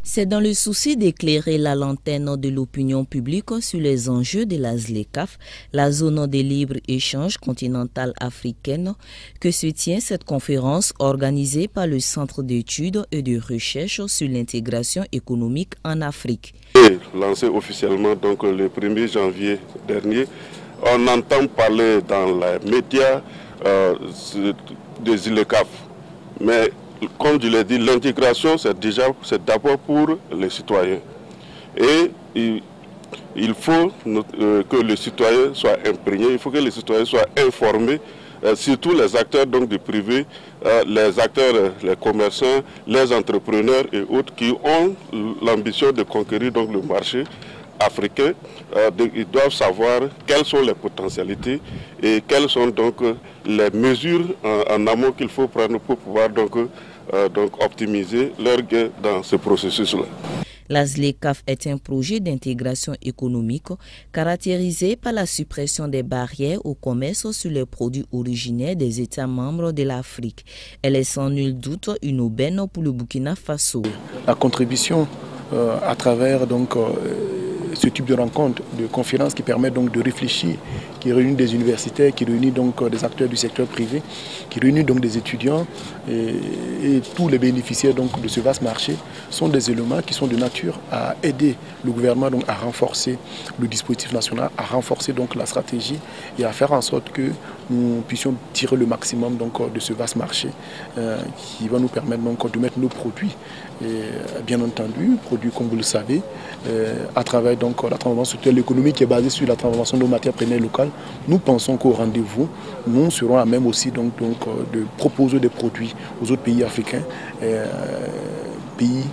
C'est dans le souci d'éclairer la lanterne de l'opinion publique sur les enjeux de la ZLECAf, la zone de libre-échange continentale africaine, que se tient cette conférence organisée par le Centre d'études et de recherche sur l'intégration économique en Afrique. Lancé officiellement donc le 1er janvier dernier, on entend parler dans les médias des ZLECAf, mais comme je l'ai dit, l'intégration c'est d'abord pour les citoyens. Et il faut que les citoyens soient imprégnés, il faut que les citoyens soient informés, surtout les acteurs donc, du privé, les acteurs, les commerçants, les entrepreneurs et autres qui ont l'ambition de conquérir donc, le marché africain. Ils doivent savoir quelles sont les potentialités et quelles sont donc les mesures en amont qu'il faut prendre pour pouvoir donc optimiser leur gain dans ce processus-là. La ZLECAf est un projet d'intégration économique caractérisé par la suppression des barrières au commerce sur les produits originaires des États membres de l'Afrique. Elle est sans nul doute une aubaine pour le Burkina Faso. La contribution à travers donc, ce type de rencontre, de conférence qui permet donc de réfléchir, qui réunit des universitaires, qui réunit donc des acteurs du secteur privé, qui réunit donc des étudiants et tous les bénéficiaires donc de ce vaste marché sont des éléments qui sont de nature à aider le gouvernement donc à renforcer le dispositif national, à renforcer donc la stratégie et à faire en sorte que nous puissions tirer le maximum donc de ce vaste marché qui va nous permettre donc de mettre nos produits, et bien entendu, produits comme vous le savez, à travers donc la transformation structurelle économique qui est basée sur la transformation de nos matières premières locales. Nous pensons qu'au rendez-vous, nous serons à même aussi donc de proposer des produits aux autres pays africains, pays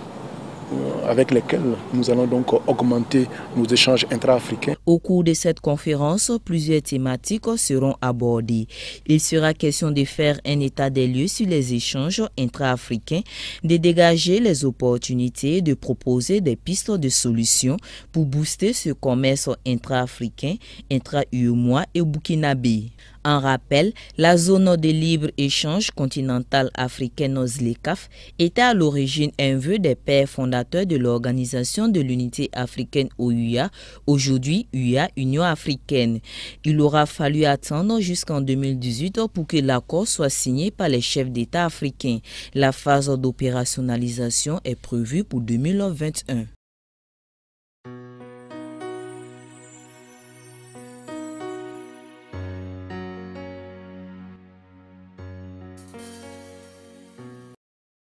avec lesquels nous allons donc augmenter nos échanges intra-africains. Au cours de cette conférence, plusieurs thématiques seront abordées. Il sera question de faire un état des lieux sur les échanges intra-africains, de dégager les opportunités, de proposer des pistes de solutions pour booster ce commerce intra-africain, intra-UEMOA et burkinabé. En rappel, la zone de libre-échange continentale africaine ZLECAf était à l'origine un vœu des pères fondateurs de l'Organisation de l'Unité africaine OUA, aujourd'hui UA, Union africaine. Il aura fallu attendre jusqu'en 2018 pour que l'accord soit signé par les chefs d'État africains. La phase d'opérationnalisation est prévue pour 2021.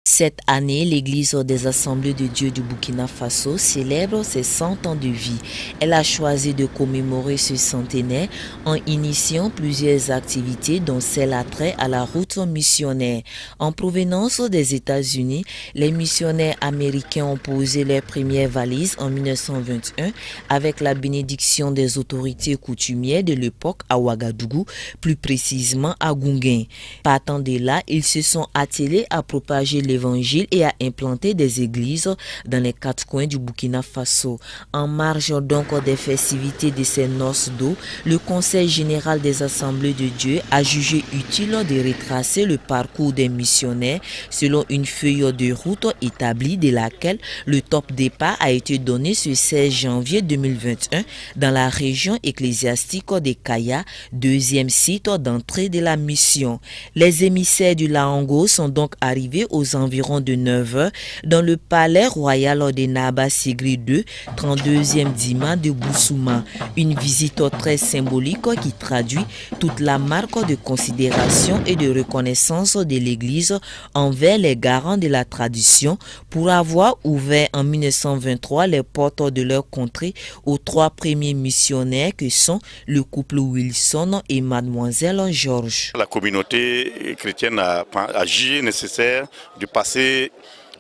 Cette année, l'Église des Assemblées de Dieu du Burkina Faso célèbre ses 100 ans de vie. Elle a choisi de commémorer ce centenaire en initiant plusieurs activités dont celle attrait à la route missionnaire. En provenance des États-Unis, les missionnaires américains ont posé leurs premières valises en 1921 avec la bénédiction des autorités coutumières de l'époque à Ouagadougou, plus précisément à Gounguin. Partant de là, ils se sont attelés à propager l'évangile et à implanter des églises dans les 4 coins du Burkina Faso. En marge donc des festivités de ces noces d'eau, le Conseil général des Assemblées de Dieu a jugé utile de retracer le parcours des missionnaires selon une feuille de route établie de laquelle le top départ a été donné ce 16 janvier 2021 dans la région ecclésiastique de Kaya, deuxième site d'entrée de la mission. Les émissaires du Laongo sont donc arrivés aux environs de 9 h dans le palais royal de Naba Sigri II, 32e Dima de Boussouma. Une visite très symbolique qui traduit toute la marque de considération et de reconnaissance de l'Église envers les garants de la tradition pour avoir ouvert en 1923 les portes de leur contrée aux 3 premiers missionnaires que sont le couple Wilson et Mademoiselle Georges. La communauté chrétienne a jugé nécessaire de passer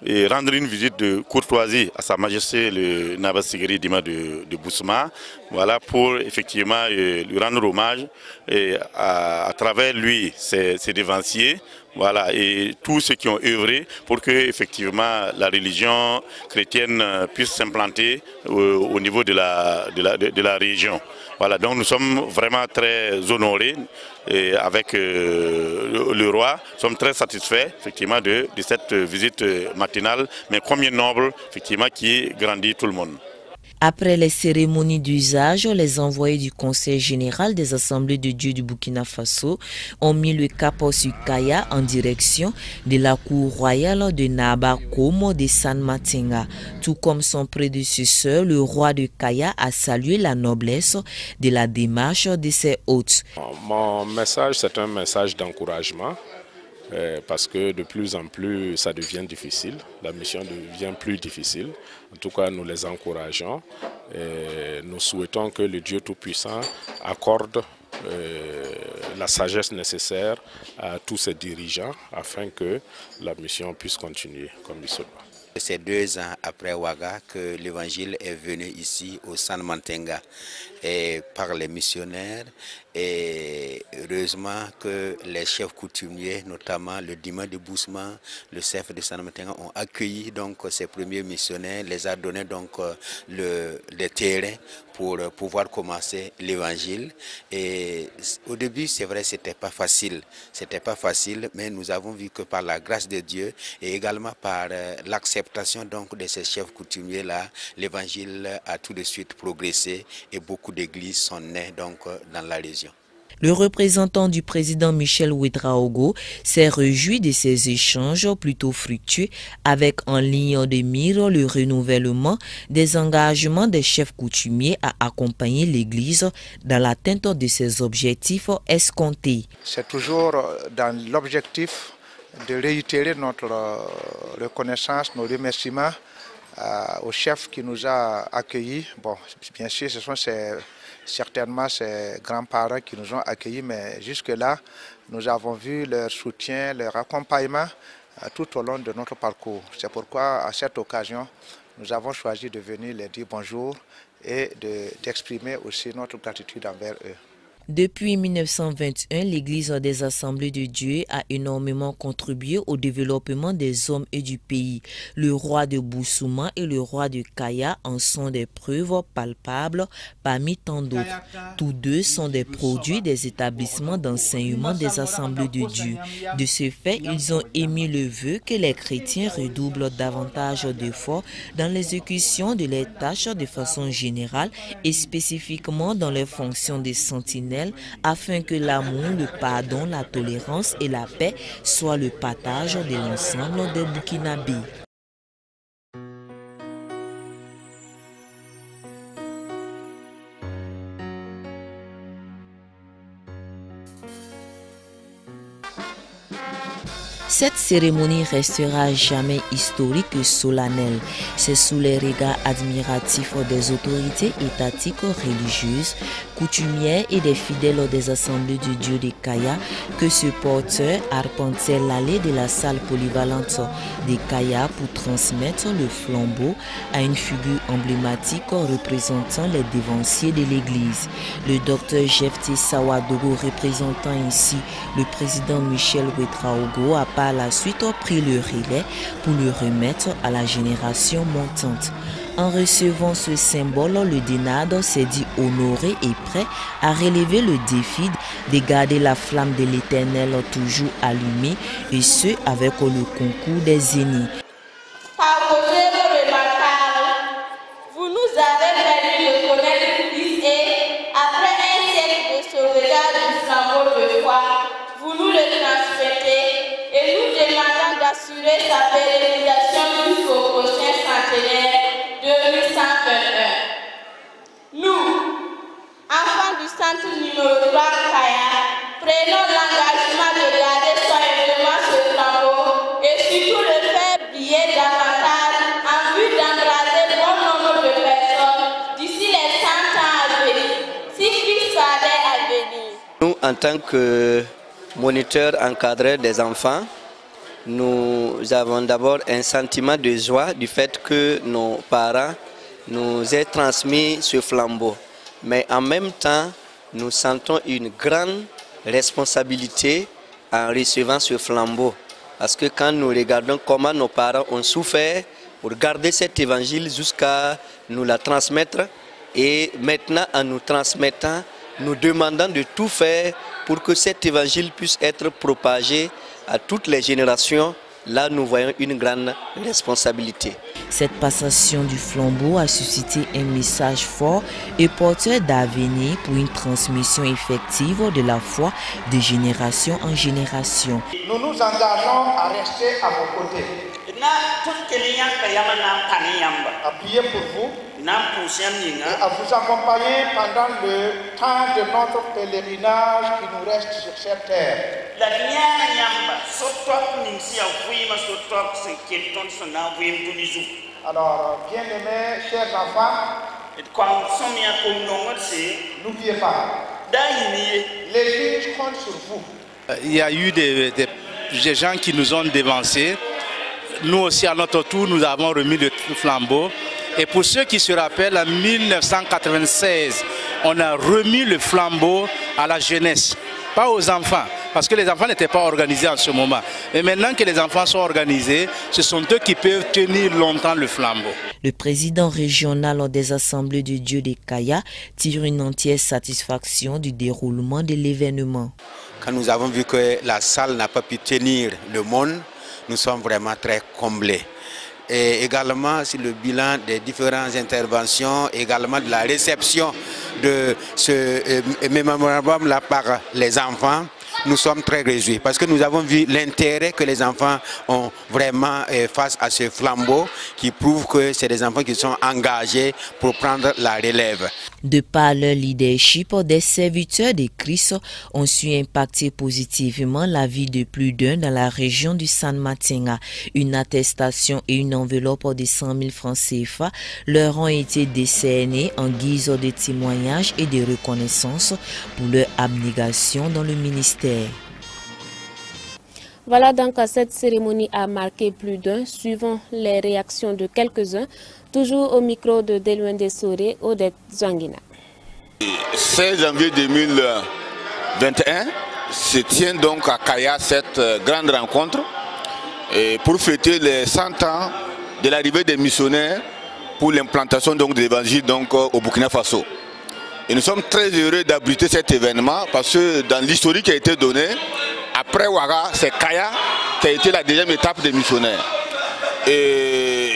et rendre une visite de courtoisie à Sa Majesté le Naba Sigri Dima de Boussouma, voilà, pour effectivement lui rendre hommage et à travers lui, ses devanciers, voilà, et tous ceux qui ont œuvré pour que effectivement la religion chrétienne puisse s'implanter au niveau de la région. Voilà, donc nous sommes vraiment très honorés et avec le roi, nous sommes très satisfaits effectivement de cette visite matinale, mais combien noble effectivement qui grandit tout le monde. Après les cérémonies d'usage, les envoyés du Conseil général des Assemblées de Dieu du Burkina Faso ont mis le cap sur Kaya en direction de la cour royale de Naba Komo de San Matenga. Tout comme son prédécesseur, le roi de Kaya a salué la noblesse de la démarche de ses hôtes. Mon message, c'est un message d'encouragement. Parce que de plus en plus ça devient difficile, la mission devient plus difficile. En tout cas, nous les encourageons et nous souhaitons que le Dieu Tout-Puissant accorde la sagesse nécessaire à tous ses dirigeants afin que la mission puisse continuer comme il se doit. C'est 2 ans après Ouaga que l'évangile est venu ici au San Matenga par les missionnaires, et heureusement que les chefs coutumiers, notamment le Dima de Bousma, le chef de San Matenga, ont accueilli donc ces premiers missionnaires, les a donné donc les terrains pour pouvoir commencer l'évangile. Et au début, c'est vrai, c'était pas facile, mais nous avons vu que par la grâce de Dieu et également par l'acceptation donc de ces chefs coutumiers là, l'évangile a tout de suite progressé et beaucoup d'églises sont nées donc dans la région. Le représentant du président Michel Ouédraogo s'est réjoui de ces échanges plutôt fructueux avec en ligne de mire le renouvellement des engagements des chefs coutumiers à accompagner l'Église dans l'atteinte de ses objectifs escomptés. C'est toujours dans l'objectif de réitérer notre reconnaissance, nos remerciements au chef qui nous a accueillis. Bon, bien sûr, ce sont certainement ses grands-parents qui nous ont accueillis, mais jusque-là, nous avons vu leur soutien, leur accompagnement tout au long de notre parcours. C'est pourquoi, à cette occasion, nous avons choisi de venir leur dire bonjour et d'exprimer aussi notre gratitude envers eux. Depuis 1921, l'Église des Assemblées de Dieu a énormément contribué au développement des hommes et du pays. Le roi de Boussouma et le roi de Kaya en sont des preuves palpables parmi tant d'autres. Tous deux sont des produits des établissements d'enseignement des Assemblées de Dieu. De ce fait, ils ont émis le vœu que les chrétiens redoublent davantage d'efforts dans l'exécution de leurs tâches de façon générale et spécifiquement dans les fonctions des sentinelles, afin que l'amour, le pardon, la tolérance et la paix soient le partage de l'ensemble des Burkinabés. Cette cérémonie restera à jamais historique et solennelle. C'est sous les regards admiratifs des autorités étatiques, religieuses, coutumières et des fidèles des Assemblées de Dieu de Kaya que ce porteur arpentait l'allée de la salle polyvalente de Kaya pour transmettre le flambeau à une figure emblématique représentant les dévanciers de l'Église. Le docteur Jefté Sawadogo, représentant ici le président Michel Ouédraogo, a par la suite pris le relais pour le remettre à la génération montante. En recevant ce symbole, le Dénade s'est dit honoré et prêt à relever le défi de garder la flamme de l'Éternel toujours allumée, et ce avec le concours des aînés. Par vos œuvres remarquables, vous nous avez permis de connaître Christ et, après un siècle de sauvegarde du flambeau de foi, vous nous le transmettez et nous demandons d'assurer sa pérennisation jusqu'au prochain centenaire 2121. Nous, enfants du centre numéro 3 Kaya, prenons l'engagement de garder soigneusement ce flambeau et surtout le faire briller davantage en vue d'embraser bon nombre de personnes d'ici les 100 ans à venir, si Christ fallait à venir. Nous, en tant que moniteurs encadreurs des enfants, nous avons d'abord un sentiment de joie du fait que nos parents nous aient transmis ce flambeau. Mais en même temps, nous sentons une grande responsabilité en recevant ce flambeau. Parce que quand nous regardons comment nos parents ont souffert pour garder cet évangile jusqu'à nous la transmettre, et maintenant en nous transmettant, nous demandons de tout faire pour que cet évangile puisse être propagé à toutes les générations. Là, nous voyons une grande responsabilité. Cette passation du flambeau a suscité un message fort et porteur d'avenir pour une transmission effective de la foi de génération en génération. Nous nous engageons à rester à vos côtés. Appuyez pour vous et à vous accompagner pendant le temps de notre pèlerinage qui nous reste sur cette terre. Alors, bien-aimés, chers enfants, n'oubliez pas, l'Église compte sur vous. Il y a eu des gens qui nous ont dévancés. Nous aussi, à notre tour, nous avons remis le flambeau. Et pour ceux qui se rappellent, en 1996, on a remis le flambeau à la jeunesse, pas aux enfants, parce que les enfants n'étaient pas organisés en ce moment. Mais maintenant que les enfants sont organisés, ce sont eux qui peuvent tenir longtemps le flambeau. Le président régional des Assemblées de Dieu de Kaya tire une entière satisfaction du déroulement de l'événement. Quand nous avons vu que la salle n'a pas pu tenir le monde, nous sommes vraiment très comblés. Et également sur le bilan des différentes interventions, également de la réception de ce mémorandum-là par les enfants, nous sommes très réjouis parce que nous avons vu l'intérêt que les enfants ont vraiment face à ce flambeau qui prouve que c'est des enfants qui sont engagés pour prendre la relève. De par leur leadership, des serviteurs de Christ ont su impacter positivement la vie de plus d'un dans la région du San Matenga. Une attestation et une enveloppe de 100 000 francs CFA leur ont été décernés en guise de témoignage et de reconnaissance pour leur abnégation dans le ministère. Voilà donc cette cérémonie a marqué plus d'un, suivant les réactions de quelques-uns, toujours au micro de Deluende Soré, Odette Zangina. 16 janvier 2021 se tient donc à Kaya cette grande rencontre pour fêter les 100 ans de l'arrivée des missionnaires pour l'implantation de l'évangile au Burkina Faso. Et nous sommes très heureux d'abriter cet événement parce que dans l'historique qui a été donné, après Ouaga, c'est Kaya qui a été la deuxième étape des missionnaires. Et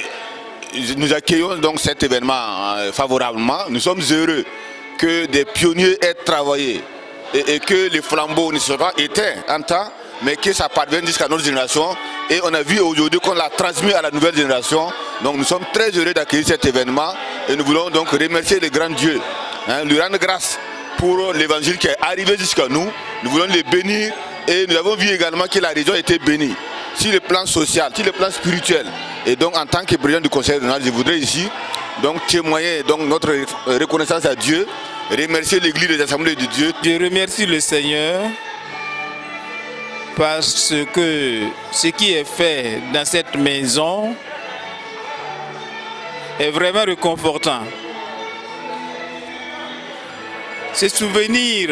nous accueillons donc cet événement favorablement. Nous sommes heureux que des pionniers aient travaillé et que les flambeaux ne soient pas éteints en temps, mais que ça parvienne jusqu'à notre génération. Et on a vu aujourd'hui qu'on l'a transmis à la nouvelle génération. Donc nous sommes très heureux d'accueillir cet événement et nous voulons donc remercier les grands dieux, lui rendre grâce pour l'évangile qui est arrivé jusqu'à nous. Nous voulons les bénir et nous avons vu également que la région a été bénie sur le plan social, sur le plan spirituel. Et donc en tant que président du conseil régional, je voudrais ici donc témoigner donc notre reconnaissance à Dieu, remercier l'église des assemblées de Dieu. Je remercie le Seigneur parce que ce qui est fait dans cette maison est vraiment réconfortant. Se souvenir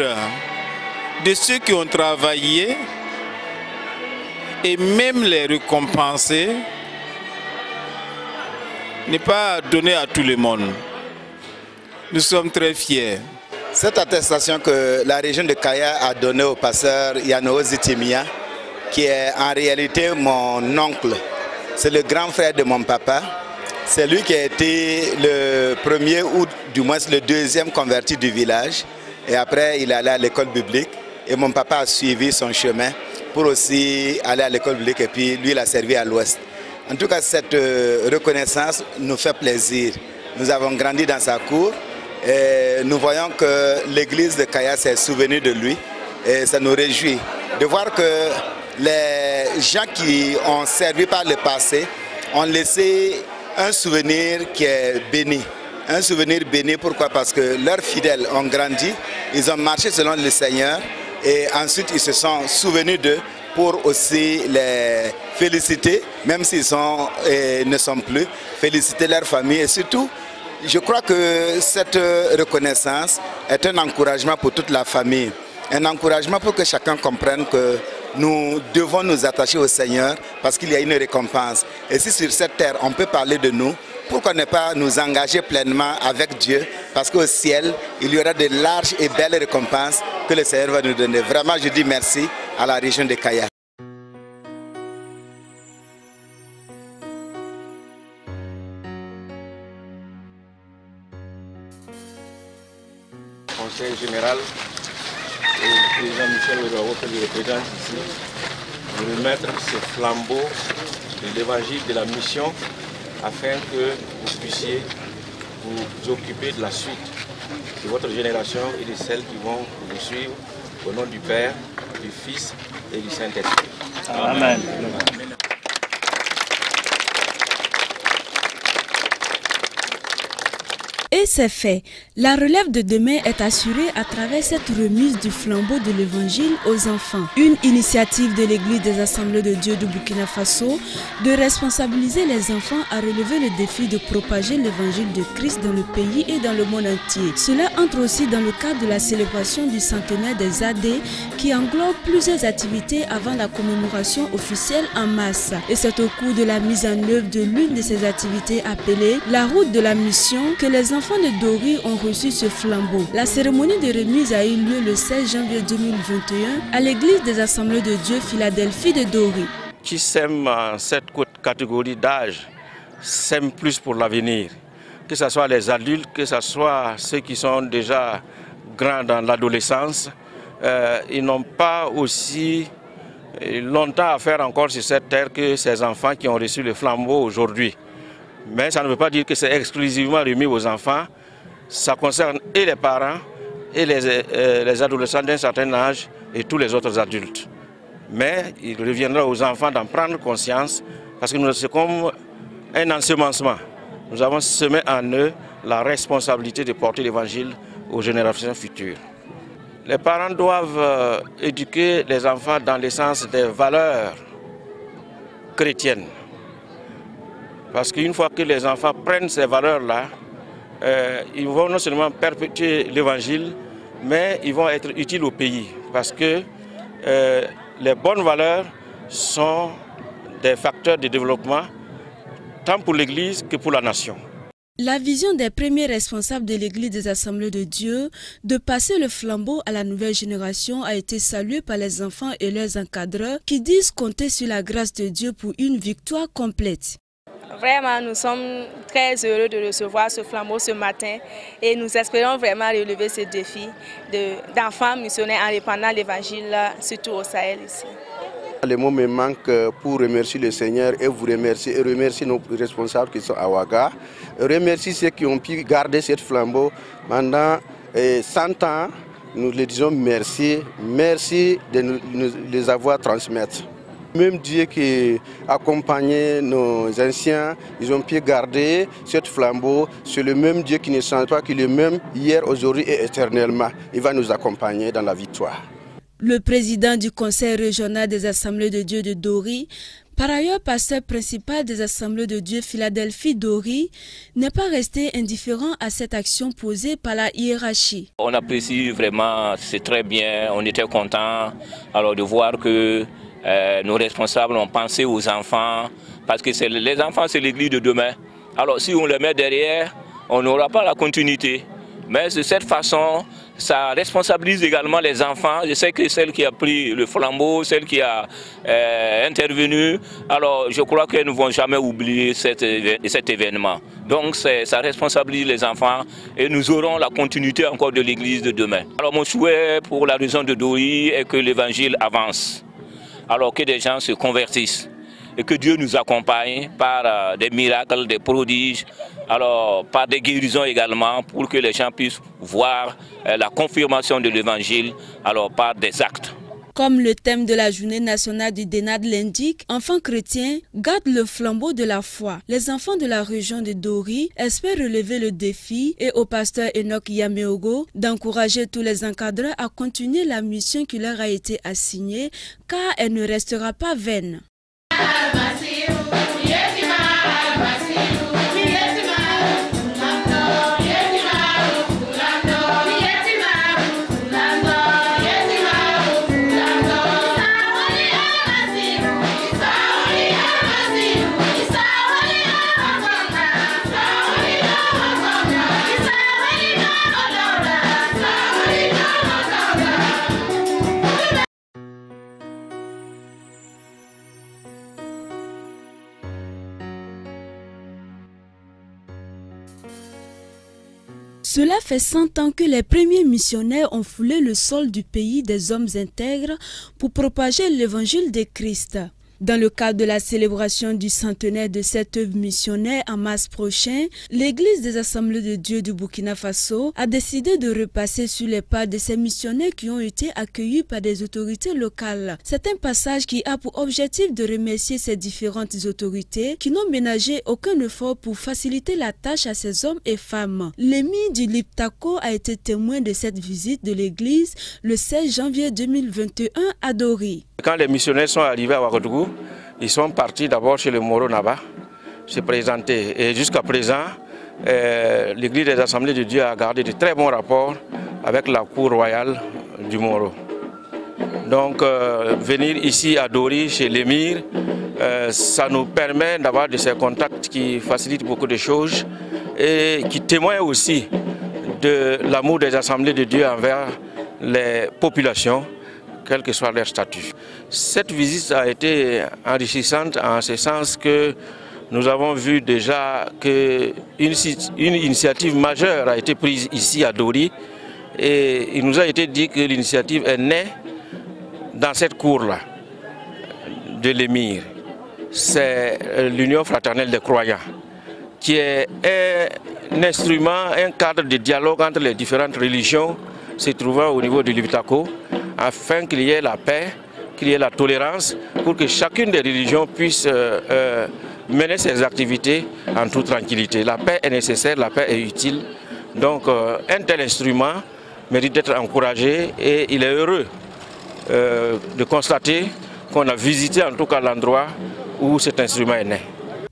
de ceux qui ont travaillé et même les récompenser n'est pas donné à tout le monde. Nous sommes très fiers. Cette attestation que la région de Kaya a donnée au pasteur Yano Zitimia, qui est en réalité mon oncle, c'est le grand frère de mon papa. C'est lui qui a été le premier ou du moins le deuxième converti du village. Et après, il est allé à l'école biblique. Et mon papa a suivi son chemin pour aussi aller à l'école biblique. Et puis, lui, il a servi à l'ouest. En tout cas, cette reconnaissance nous fait plaisir. Nous avons grandi dans sa cour. Et nous voyons que l'église de Kaya s'est souvenue de lui. Et ça nous réjouit de voir que les gens qui ont servi par le passé ont laissé un souvenir qui est béni. Un souvenir béni, pourquoi? Parce que leurs fidèles ont grandi, ils ont marché selon le Seigneur et ensuite ils se sont souvenus d'eux pour aussi les féliciter, même s'ils ne sont plus, féliciter leur famille. Et surtout, je crois que cette reconnaissance est un encouragement pour toute la famille. Un encouragement pour que chacun comprenne que nous devons nous attacher au Seigneur parce qu'il y a une récompense. Et si sur cette terre, on peut parler de nous, pourquoi ne pas nous engager pleinement avec Dieu? Parce qu'au ciel, il y aura de larges et belles récompenses que le Seigneur va nous donner. Vraiment, je dis merci à la région de Kaya. Conseil général, et le président Michel Ouédraogo qui le représente ici, de remettre ce flambeau de l'évangile de la mission afin que vous puissiez vous occuper de la suite de votre génération et de celles qui vont vous suivre au nom du Père, du Fils et du Saint-Esprit. Amen. Et c'est fait. La relève de demain est assurée à travers cette remise du flambeau de l'évangile aux enfants. Une initiative de l'Église des Assemblées de Dieu du Burkina Faso de responsabiliser les enfants à relever le défi de propager l'évangile de Christ dans le pays et dans le monde entier. Cela entre aussi dans le cadre de la célébration du centenaire des AD qui englobe plusieurs activités avant la commémoration officielle en masse. Et c'est au cours de la mise en œuvre de l'une de ces activités appelée la route de la mission que les enfants de Dori ont reçu ce flambeau. La cérémonie de remise a eu lieu le 16 janvier 2021 à l'église des Assemblées de Dieu Philadelphie de Dori. Qui sème cette catégorie d'âge sème plus pour l'avenir. Que ce soit les adultes, que ce soit ceux qui sont déjà grands dans l'adolescence, ils n'ont pas aussi longtemps à faire encore sur cette terre que ces enfants qui ont reçu le flambeau aujourd'hui. Mais ça ne veut pas dire que c'est exclusivement remis aux enfants. Ça concerne et les parents, et les adolescents d'un certain âge, et tous les autres adultes. Mais il reviendra aux enfants d'en prendre conscience, parce que c'est comme un ensemencement. Nous avons semé en eux la responsabilité de porter l'évangile aux générations futures. Les parents doivent éduquer les enfants dans le sens des valeurs chrétiennes. Parce qu'une fois que les enfants prennent ces valeurs-là, ils vont non seulement perpétuer l'évangile, mais ils vont être utiles au pays. Parce que les bonnes valeurs sont des facteurs de développement, tant pour l'Église que pour la nation. La vision des premiers responsables de l'Église des Assemblées de Dieu de passer le flambeau à la nouvelle génération a été saluée par les enfants et leurs encadreurs qui disent compter sur la grâce de Dieu pour une victoire complète. Vraiment, nous sommes très heureux de recevoir ce flambeau ce matin et nous espérons vraiment relever ce défi d'enfants missionnaires en répandant l'évangile, surtout au Sahel ici. Les mots me manquent pour remercier le Seigneur et vous remercier et remercier nos responsables qui sont à Ouaga. Remercier ceux qui ont pu garder ce flambeau pendant 100 ans. Nous les disons merci, merci de nous les avoir transmettre. Même Dieu qui accompagnait nos anciens, ils ont pu garder ce flambeau. C'est le même Dieu qui ne change pas, qui est le même hier, aujourd'hui et éternellement. Il va nous accompagner dans la victoire. Le président du Conseil régional des Assemblées de Dieu de Dori, par ailleurs pasteur principal des Assemblées de Dieu Philadelphie Dori, n'est pas resté indifférent à cette action posée par la hiérarchie. On apprécie vraiment, c'est très bien, on était contents de voir que nos responsables ont pensé aux enfants, parce que les enfants c'est l'église de demain. Alors si on les met derrière, on n'aura pas la continuité. Mais de cette façon, ça responsabilise également les enfants. Je sais que celle qui a pris le flambeau, celle qui a intervenu, alors je crois qu'elles ne vont jamais oublier cet événement. Donc ça responsabilise les enfants et nous aurons la continuité encore de l'église de demain. Alors mon souhait pour la région de Dori est que l'évangile avance. Alors que des gens se convertissent et que Dieu nous accompagne par des miracles, des prodiges, alors par des guérisons également pour que les gens puissent voir la confirmation de l'évangile alors par des actes. Comme le thème de la journée nationale du Dénad l'indique, enfants chrétiens gardent le flambeau de la foi. Les enfants de la région de Dori espèrent relever le défi et au pasteur Enoch Yameogo d'encourager tous les encadreurs à continuer la mission qui leur a été assignée car elle ne restera pas vaine. Cela fait 100 ans que les premiers missionnaires ont foulé le sol du pays des hommes intègres pour propager l'évangile de Christ. Dans le cadre de la célébration du centenaire de cette œuvre missionnaire en mars prochain, l'Église des Assemblées de Dieu du Burkina Faso a décidé de repasser sur les pas de ces missionnaires qui ont été accueillis par des autorités locales. C'est un passage qui a pour objectif de remercier ces différentes autorités qui n'ont ménagé aucun effort pour faciliter la tâche à ces hommes et femmes. L'émir du Liptako a été témoin de cette visite de l'Église le 16 janvier 2021 à Dori. Quand les missionnaires sont arrivés à Ouagadougou, ils sont partis d'abord chez le Moro Naba, se présenter. Et jusqu'à présent, l'Église des Assemblées de Dieu a gardé de très bons rapports avec la cour royale du Moro. Donc venir ici à Dori, chez l'émir, ça nous permet d'avoir de ces contacts qui facilitent beaucoup de choses et qui témoignent aussi de l'amour des Assemblées de Dieu envers les populations, quel que soit leur statut. Cette visite a été enrichissante en ce sens que nous avons vu déjà qu'une initiative majeure a été prise ici à Dori et il nous a été dit que l'initiative est née dans cette cour-là de l'émir. C'est l'Union fraternelle des croyants qui est un instrument, un cadre de dialogue entre les différentes religions se trouvant au niveau du Liptako, afin qu'il y ait la paix, qu'il y ait la tolérance, pour que chacune des religions puisse mener ses activités en toute tranquillité. La paix est nécessaire, la paix est utile. Donc un tel instrument mérite d'être encouragé et il est heureux de constater qu'on a visité en tout cas l'endroit où cet instrument est né.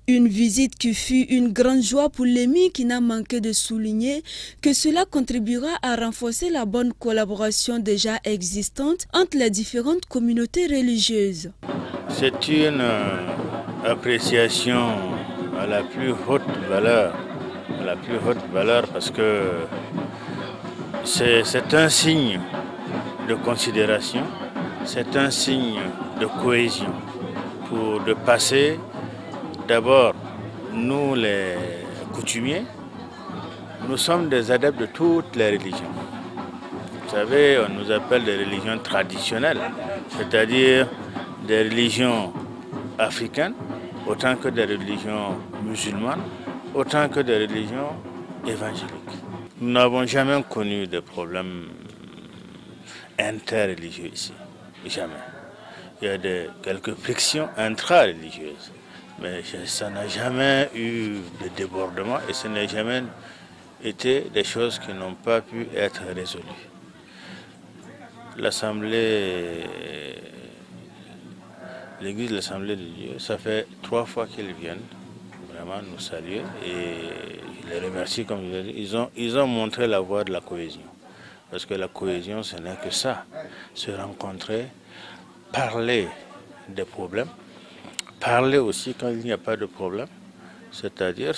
Une visite qui fut une grande joie pour l'émir qui n'a manqué de souligner que cela contribuera à renforcer la bonne collaboration déjà existante entre les différentes communautés religieuses. C'est une appréciation à la plus haute valeur, parce que c'est un signe de considération, c'est un signe de cohésion de passer. D'abord, nous les coutumiers, nous sommes des adeptes de toutes les religions. Vous savez, on nous appelle des religions traditionnelles, c'est-à-dire des religions africaines, autant que des religions musulmanes, autant que des religions évangéliques. Nous n'avons jamais connu de problèmes interreligieux ici, jamais. Il y a quelques frictions intra-religieuses. Mais ça n'a jamais eu de débordement et ce n'a jamais été des choses qui n'ont pas pu être résolues. L'Église de l'Assemblée de Dieu, ça fait 3 fois qu'ils viennent vraiment nous saluer et je les remercie, comme je l'ai dit. Ils ont montré la voie de la cohésion. Parce que la cohésion, ce n'est que ça, se rencontrer, parler des problèmes, parler aussi quand il n'y a pas de problème, c'est-à-dire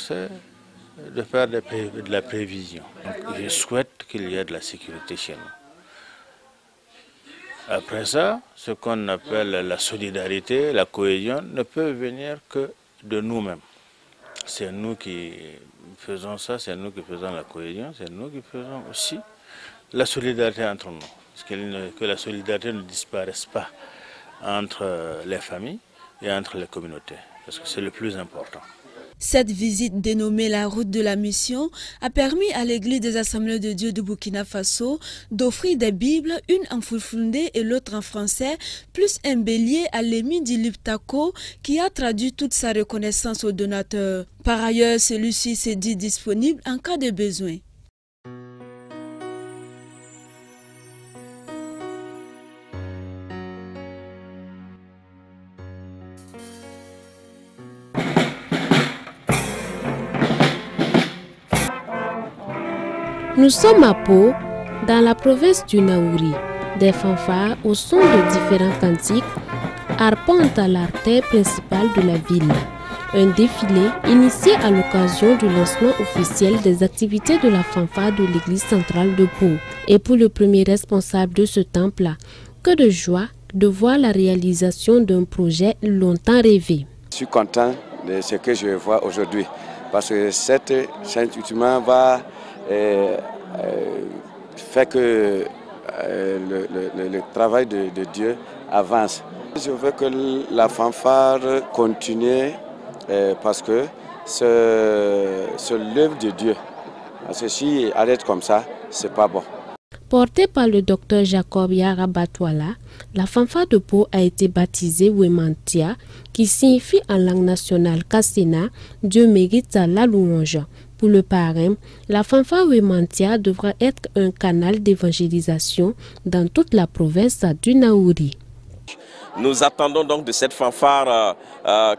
de faire de la prévision. Donc, je souhaite qu'il y ait de la sécurité chez nous. Après ça, ce qu'on appelle la solidarité, la cohésion, ne peut venir que de nous-mêmes. C'est nous qui faisons ça, c'est nous qui faisons la cohésion, c'est nous qui faisons aussi la solidarité entre nous. Que la solidarité ne disparaisse pas entre les familles et entre les communautés, parce que c'est le plus important. Cette visite dénommée la route de la mission a permis à l'Église des Assemblées de Dieu du Burkina Faso d'offrir des Bibles, une en fulfulde et l'autre en français, plus un bélier à l'émir du Liptako qui a traduit toute sa reconnaissance au donateur. Par ailleurs, celui-ci s'est dit disponible en cas de besoin. Nous sommes à Pau, dans la province du Naouri. Des fanfares au son de différents cantiques arpentent l'artère principale de la ville. Un défilé initié à l'occasion du lancement officiel des activités de la fanfare de l'église centrale de Pau. Et pour le premier responsable de ce temple-là, que de joie de voir la réalisation d'un projet longtemps rêvé. Je suis content de ce que je vois aujourd'hui parce que cet instrument va fait que le travail de Dieu avance. Je veux que la fanfare continue parce que c'est l'œuvre de Dieu. Parce que si elle arrête comme ça, c'est pas bon. Portée par le docteur Jacob Yarabatwala, la fanfare de Pau a été baptisée Wemantia, qui signifie en langue nationale Kassena, Dieu mérite la louange. Pour le parrain, la fanfare Wemantia devra être un canal d'évangélisation dans toute la province du Naouri. Nous attendons donc de cette fanfare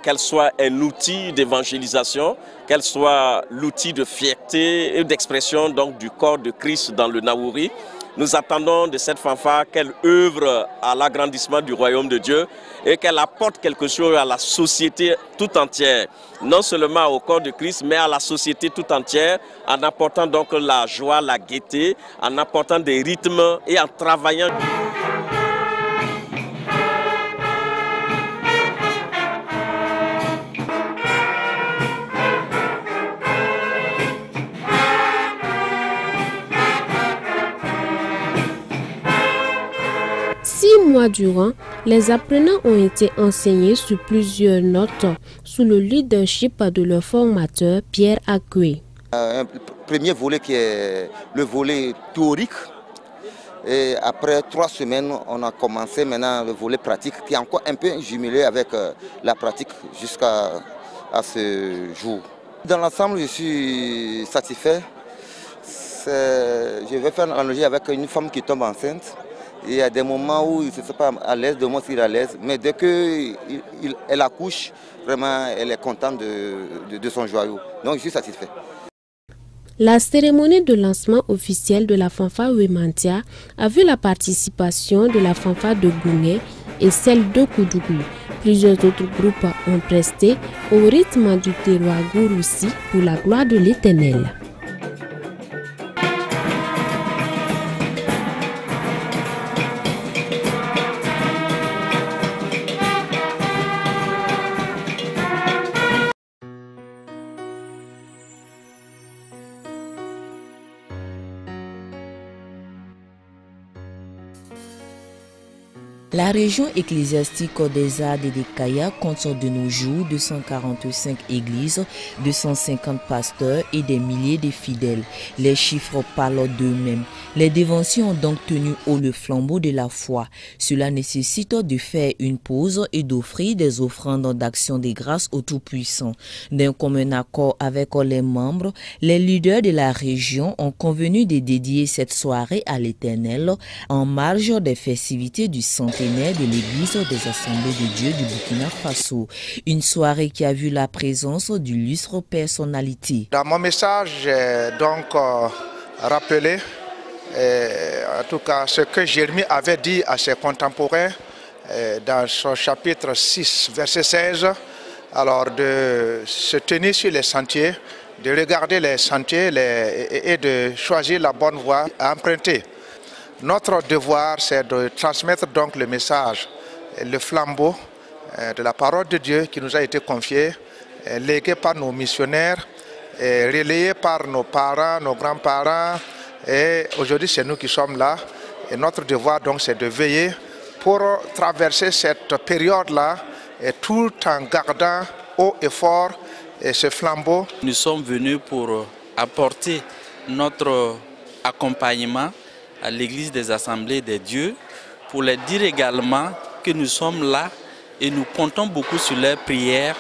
qu'elle soit un outil d'évangélisation, qu'elle soit l'outil de fierté et d'expression donc du corps de Christ dans le Naouri. Nous attendons de cette fanfare qu'elle œuvre à l'agrandissement du royaume de Dieu et qu'elle apporte quelque chose à la société tout entière. Non seulement au corps de Christ, mais à la société tout entière, en apportant donc la joie, la gaieté, en apportant des rythmes et en travaillant. Mois durant, les apprenants ont été enseignés sur plusieurs notes sous le leadership de leur formateur Pierre Akoué. Un premier volet qui est le volet théorique et après 3 semaines on a commencé maintenant le volet pratique qui est encore un peu jumelé avec la pratique jusqu'à ce jour. Dans l'ensemble je suis satisfait. Je vais faire une analogie avec une femme qui tombe enceinte. Il y a des moments où il ne se sent pas à l'aise, de moi il est à l'aise, mais dès qu'elle accouche, vraiment elle est contente de son joyau. Donc je suis satisfait. La cérémonie de lancement officiel de la fanfare Wemantia a vu la participation de la fanfare de Goungé et celle de Koudougou. Plusieurs autres groupes ont presté au rythme du terroir Gouroussi pour la gloire de l'Éternel. La région ecclésiastique des Ardes et des Kaya compte de nos jours 245 églises, 250 pasteurs et des milliers de fidèles. Les chiffres parlent d'eux-mêmes. Les dévotions ont donc tenu haut le flambeau de la foi. Cela nécessite de faire une pause et d'offrir des offrandes d'action de grâce au Tout-Puissant. D'un commun accord avec les membres, les leaders de la région ont convenu de dédier cette soirée à l'Éternel en marge des festivités du centenaire de l'église des Assemblées de Dieu du Burkina Faso. Une soirée qui a vu la présence d'illustres personnalités. Dans mon message, j'ai donc rappelé en tout cas ce que Jérémie avait dit à ses contemporains dans son chapitre 6, verset 16, alors de se tenir sur les sentiers, de regarder les sentiers et de choisir la bonne voie à emprunter. Notre devoir, c'est de transmettre donc le message, le flambeau de la parole de Dieu qui nous a été confié, légué par nos missionnaires, relayé par nos parents, nos grands-parents. Et aujourd'hui, c'est nous qui sommes là. Et notre devoir, donc, c'est de veiller pour traverser cette période-là, tout en gardant haut et fort ce flambeau. Nous sommes venus pour apporter notre accompagnement à l'Église des Assemblées des Dieux, pour leur dire également que nous sommes là et nous comptons beaucoup sur leurs prières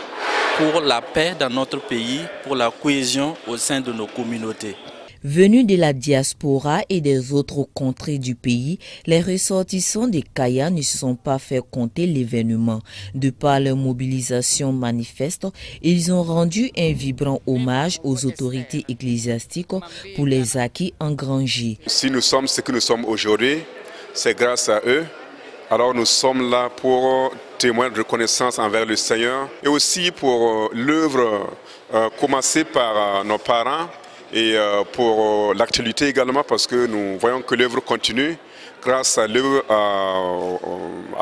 pour la paix dans notre pays, pour la cohésion au sein de nos communautés. Venus de la diaspora et des autres contrées du pays, les ressortissants des Kaya ne se sont pas fait compter l'événement. De par leur mobilisation manifeste, ils ont rendu un vibrant hommage aux autorités ecclésiastiques pour les acquis engrangés. Si nous sommes ce que nous sommes aujourd'hui, c'est grâce à eux. Alors nous sommes là pour témoigner de reconnaissance envers le Seigneur et aussi pour l'œuvre commencée par nos parents et pour l'actualité également, parce que nous voyons que l'œuvre continue grâce à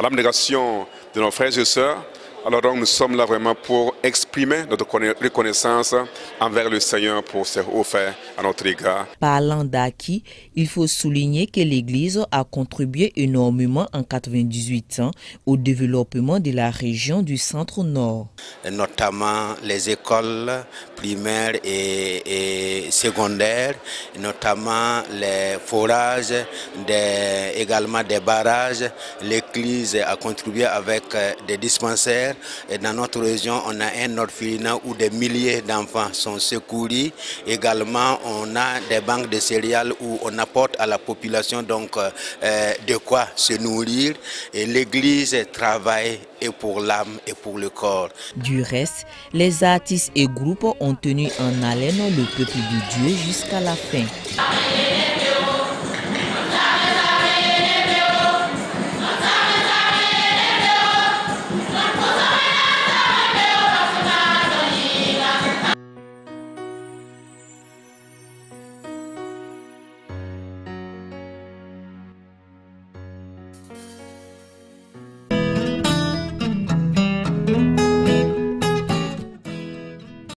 l'abnégation de nos frères et sœurs, Alors donc nous sommes là vraiment pour exprimer notre reconnaissance envers le Seigneur pour ses offerts à notre égard. Parlant d'acquis, il faut souligner que l'Église a contribué énormément en 98 ans au développement de la région du centre-nord. Notamment les écoles primaires et secondaires, notamment les forages, également des barrages. L'Église a contribué avec des dispensaires. Et dans notre région, on a un orphelinat où des milliers d'enfants sont secourus. Également, on a des banques de céréales où on apporte à la population donc de quoi se nourrir. Et l'Église travaille et pour l'âme et pour le corps. Du reste, les artistes et groupes ont tenu en haleine le peuple de Dieu jusqu'à la fin.